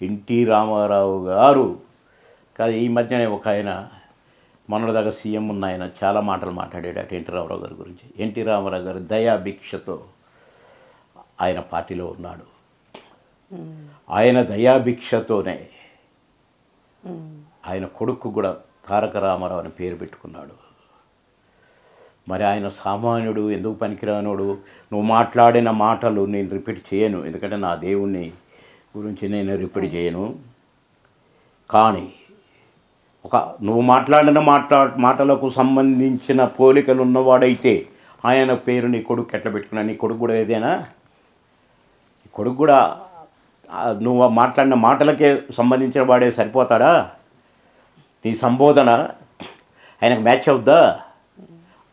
NT Ramarao గారు కాదు. ఈ మధ్యనే ఒక ఆయన మొన్నటిదాకా సీఎం ఉన్న ఆయన చాలా మాటలు మాట్లాడాడు అటు ఎన్టీ రామారావు గారి గురించి. ఎన్టీ రామారావు గారు దయాభిక్షతో ఆయన పార్టీలో ఉన్నాడు. ఆయన దయాభిక్షతోనే ఆయన కొడుకు కూడా తారక రామారావు అని పేరు పెట్టుకున్నాడు. మరి ఆయన సామాన్యుడు, ఎందుకు పనికిరానోడు? నువ్వు మాట్లాడిన మాటలు నేను రిపీట్ చేయను, ఎందుకంటే నా దేవుణ్ణి గురించి నేను రిపీట్ చేయను. కానీ నువ్వు మాట్లాడిన మాటలకు సంబంధించిన పోలికలు ఉన్నవాడైతే ఆయన పేరు నీ కొడుకు ఎట్లా పెట్టుకున్నా? నీ కొడుకు కూడా ఏదైనా? నీ కొడుకు కూడా నువ్వు మాట్లాడిన మాటలకే సంబంధించిన వాడే సరిపోతాడా? నీ సంబోధన ఆయనకు మ్యాచ్ అవుద్దా?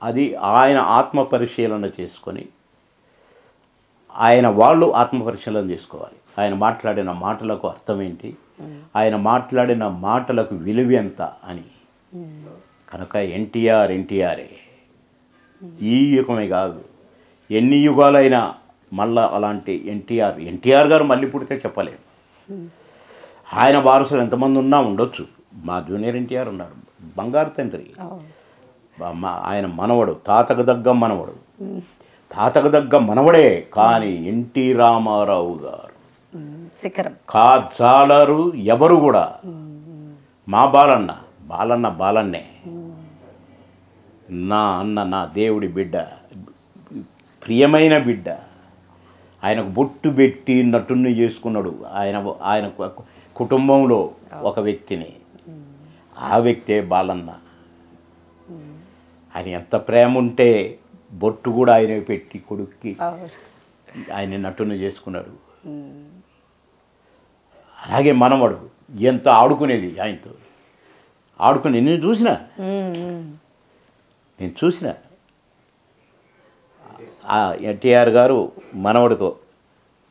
అది ఆయన ఆత్మ పరిశీలన చేసుకొని వాళ్ళు ఆత్మ పరిశీలన చేసుకోవాలి. ఆయన మాట్లాడిన మాటలకు అర్థం ఏంటి, ఆయన మాట్లాడిన మాటలకు విలువ ఎంత అని. కనుక ఎన్టీఆరే ఈ యుగమే కాదు, ఎన్ని యుగాలైనా మళ్ళా అలాంటి ఎన్టీఆర్ గారు మళ్ళీ పుడితే చెప్పలేము. ఆయన వారసులు ఎంతమంది ఉన్నా ఉండొచ్చు. మా జూనియర్ ఎన్టీఆర్ ఉన్నాడు, బంగారు తండ్రి. ఆయన మనవడు, తాతకు దగ్గ మనవడే. కానీ ఎన్టీ రామారావు గారు కాజాలరు ఎవరు కూడా. మా బాలన్నే నా అన్న, నా దేవుడి బిడ్డ, ప్రియమైన బిడ్డ. ఆయనకు బొట్టు పెట్టి నటుని చేసుకున్నాడు. ఆయన కుటుంబంలో ఒక వ్యక్తిని, ఆ వ్యక్తే బాలన్న. ఆయన ఎంత ప్రేమ ఉంటే బొట్టు కూడా ఆయన పెట్టి కొడుక్కి ఆయన నటుని చేసుకున్నాడు. అలాగే మనవడు ఎంత ఆడుకునేది ఆయనతో, నేను చూసిన ఎన్టీఆర్ గారు మనవడితో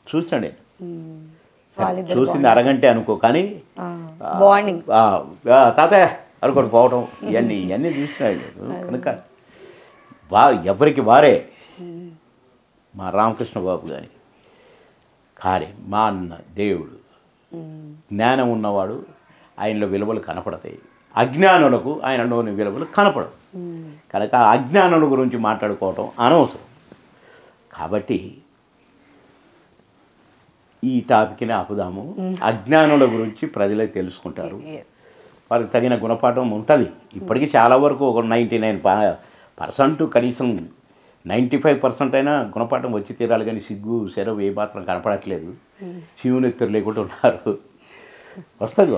చూసిన నేను. చూసింది అరగంటే అనుకో, కానీ తాతయ్య అనుకోని పోవటం ఇవన్నీ చూసినాడు. కనుక ఎవరికి వారే. మా రామకృష్ణ బాబు కానీ మా అన్న దేవుడు, జ్ఞానం ఉన్నవాడు, ఆయనలో విలువలు కనపడతాయి. అజ్ఞానులకు ఆయనలోని విలువలు కనపడవు. కనుక అజ్ఞానుల గురించి మాట్లాడుకోవటం అనవసరం. కాబట్టి ఈ టాపిక్ని ఆపుదాము. అజ్ఞానుల గురించి ప్రజలే తెలుసుకుంటారు, వారికి తగిన గుణపాఠం ఉంటుంది. ఇప్పటికీ చాలా వరకు ఒక 99% కనీసం 95% అయినా గుణపాఠం వచ్చి తీరాలి. కానీ సిగ్గు శరవు ఏ మాత్రం కనపడట్లేదు. శివునెత్తరు లేకుండా ఉన్నారు. వస్తుంది.